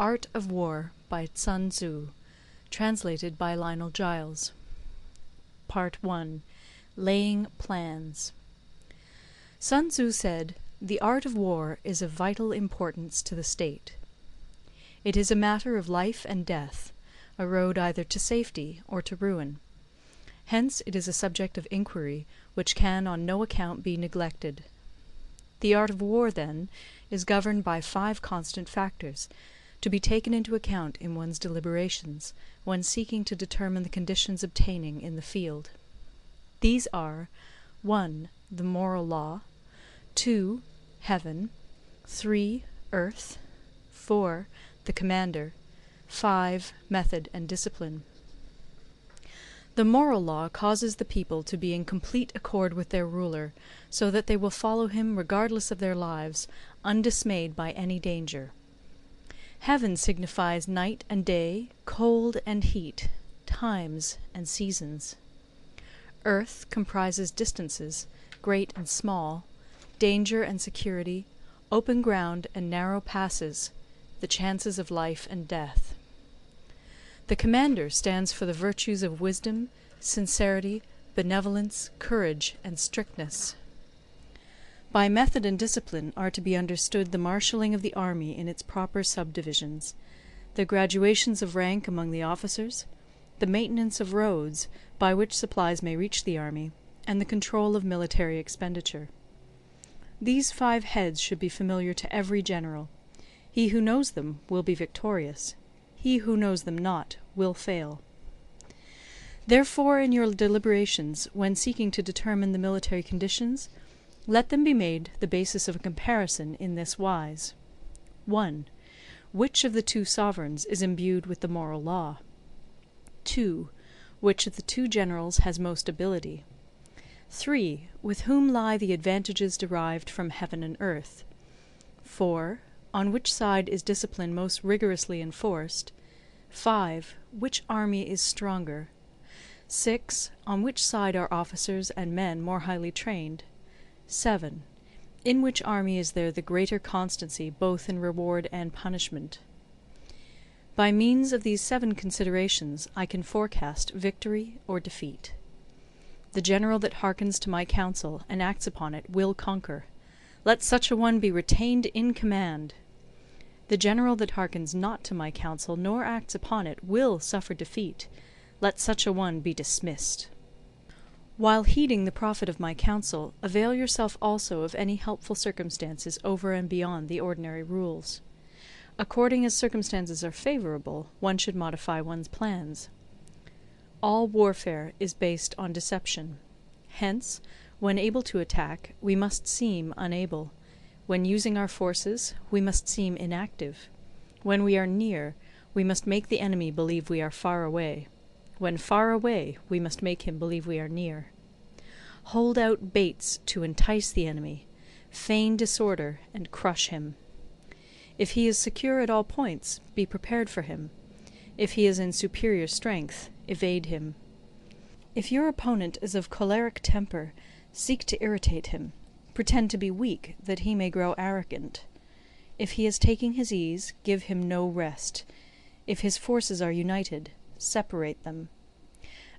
Art of War by Sun Tzu, translated by Lionel Giles. Part 1. Laying Plans. Sun Tzu said, "The art of war is of vital importance to the state. It is a matter of life and death, a road either to safety or to ruin. Hence it is a subject of inquiry which can on no account be neglected. The art of war, then, is governed by 5 constant factors, to be taken into account in one's deliberations, when seeking to determine the conditions obtaining in the field. These are 1. The moral law, 2. Heaven, 3. Earth, 4. The commander, 5. Method and discipline. The moral law causes the people to be in complete accord with their ruler, so that they will follow him regardless of their lives, undismayed by any danger. Heaven signifies night and day, cold and heat, times and seasons. Earth comprises distances, great and small, danger and security, open ground and narrow passes, the chances of life and death. The commander stands for the virtues of wisdom, sincerity, benevolence, courage, and strictness. By method and discipline are to be understood the marshalling of the army in its proper subdivisions, the graduations of rank among the officers, the maintenance of roads by which supplies may reach the army, and the control of military expenditure. These 5 heads should be familiar to every general. He who knows them will be victorious. He who knows them not will fail. Therefore, in your deliberations, when seeking to determine the military conditions, let them be made the basis of a comparison in this wise. 1. Which of the 2 sovereigns is imbued with the moral law? 2. Which of the 2 generals has most ability? 3. With whom lie the advantages derived from heaven and earth? 4. On which side is discipline most rigorously enforced? 5. Which army is stronger? 6. On which side are officers and men more highly trained? 7. In which army is there the greater constancy both in reward and punishment? By means of these 7 considerations I can forecast victory or defeat. The general that hearkens to my counsel and acts upon it will conquer. Let such a one be retained in command. The general that hearkens not to my counsel nor acts upon it will suffer defeat. Let such a one be dismissed. While heeding the profit of my counsel, avail yourself also of any helpful circumstances over and beyond the ordinary rules. According as circumstances are favourable, one should modify one's plans. All warfare is based on deception. Hence, when able to attack, we must seem unable. When using our forces, we must seem inactive. When we are near, we must make the enemy believe we are far away. When far away, we must make him believe we are near. Hold out baits to entice the enemy, feign disorder, and crush him. If he is secure at all points, be prepared for him. If he is in superior strength, evade him. If your opponent is of choleric temper, seek to irritate him. Pretend to be weak, that he may grow arrogant. If he is taking his ease, give him no rest. If his forces are united, separate them.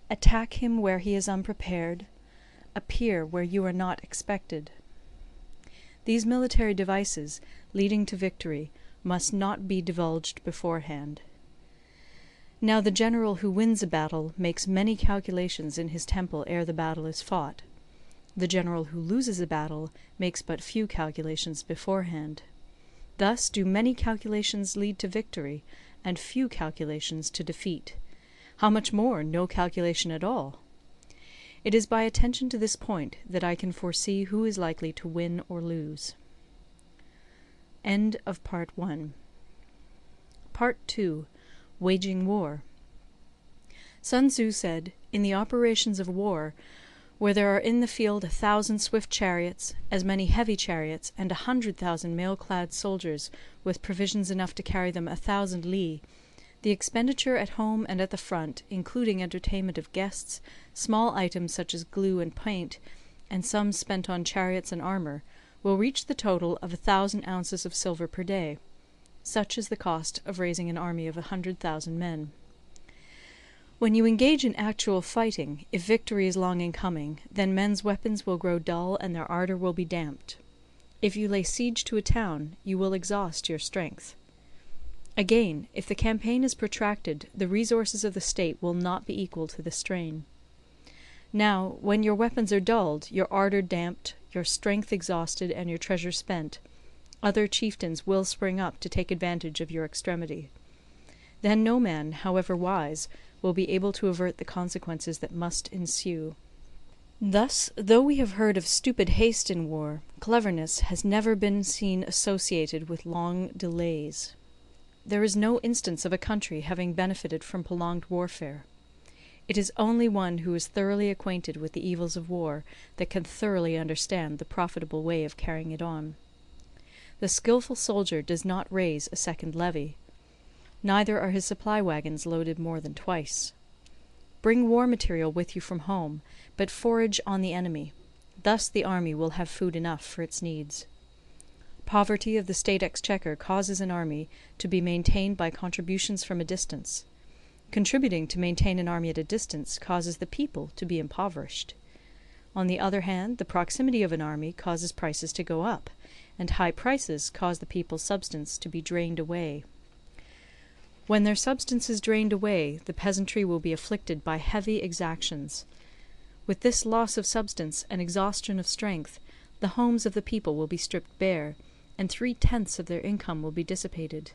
Attack him where he is unprepared. Appear where you are not expected. These military devices, leading to victory, must not be divulged beforehand. Now the general who wins a battle makes many calculations in his temple ere the battle is fought. The general who loses a battle makes but few calculations beforehand. Thus do many calculations lead to victory, and few calculations to defeat. How much more no calculation at all? It is by attention to this point that I can foresee who is likely to win or lose. End of Part 1. Part 2. Waging War. Sun Tzu said, "In the operations of war, where there are in the field 1,000 swift chariots, as many heavy chariots, and 100,000 mail-clad soldiers, with provisions enough to carry them 1,000 li, the expenditure at home and at the front, including entertainment of guests, small items such as glue and paint, and sums spent on chariots and armour, will reach the total of 1,000 ounces of silver per day. Such is the cost of raising an army of 100,000 men. When you engage in actual fighting, if victory is long in coming, then men's weapons will grow dull and their ardour will be damped. If you lay siege to a town, you will exhaust your strength. Again, if the campaign is protracted, the resources of the state will not be equal to the strain. Now, when your weapons are dulled, your ardour damped, your strength exhausted, and your treasure spent, other chieftains will spring up to take advantage of your extremity. Then no man, however wise, will be able to avert the consequences that must ensue. Thus, though we have heard of stupid haste in war, cleverness has never been seen associated with long delays. There is no instance of a country having benefited from prolonged warfare. It is only one who is thoroughly acquainted with the evils of war that can thoroughly understand the profitable way of carrying it on. The skilful soldier does not raise a second levy. Neither are his supply wagons loaded more than twice. Bring war material with you from home, but forage on the enemy. Thus the army will have food enough for its needs. Poverty of the state exchequer causes an army to be maintained by contributions from a distance. Contributing to maintain an army at a distance causes the people to be impoverished. On the other hand, the proximity of an army causes prices to go up, and high prices cause the people's substance to be drained away. When their substance is drained away, the peasantry will be afflicted by heavy exactions. With this loss of substance and exhaustion of strength, the homes of the people will be stripped bare, and 3/10 of their income will be dissipated,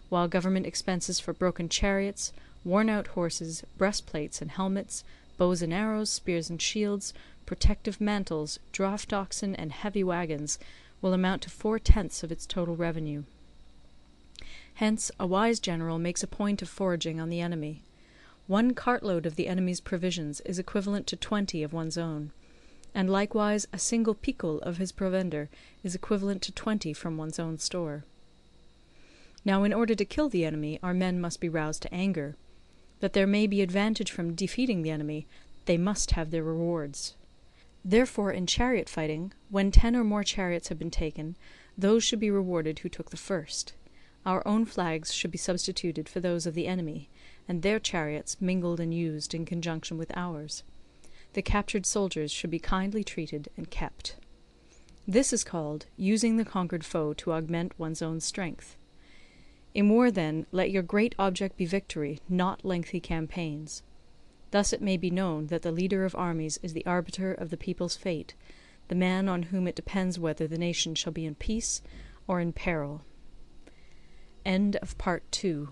while government expenses for broken chariots, worn-out horses, breastplates and helmets, bows and arrows, spears and shields, protective mantles, draught oxen, and heavy wagons will amount to 4/10 of its total revenue. Hence a wise general makes a point of foraging on the enemy. 1 cartload of the enemy's provisions is equivalent to 20 of one's own, and likewise a single picul of his provender is equivalent to 20 from one's own store. Now in order to kill the enemy, our men must be roused to anger. That there may be advantage from defeating the enemy, they must have their rewards. Therefore in chariot fighting, when 10 or more chariots have been taken, those should be rewarded who took the first. Our own flags should be substituted for those of the enemy, and their chariots mingled and used in conjunction with ours. The captured soldiers should be kindly treated and kept. This is called using the conquered foe to augment one's own strength. In war, then, let your great object be victory, not lengthy campaigns. Thus it may be known that the leader of armies is the arbiter of the people's fate, the man on whom it depends whether the nation shall be in peace or in peril. End of Part 2.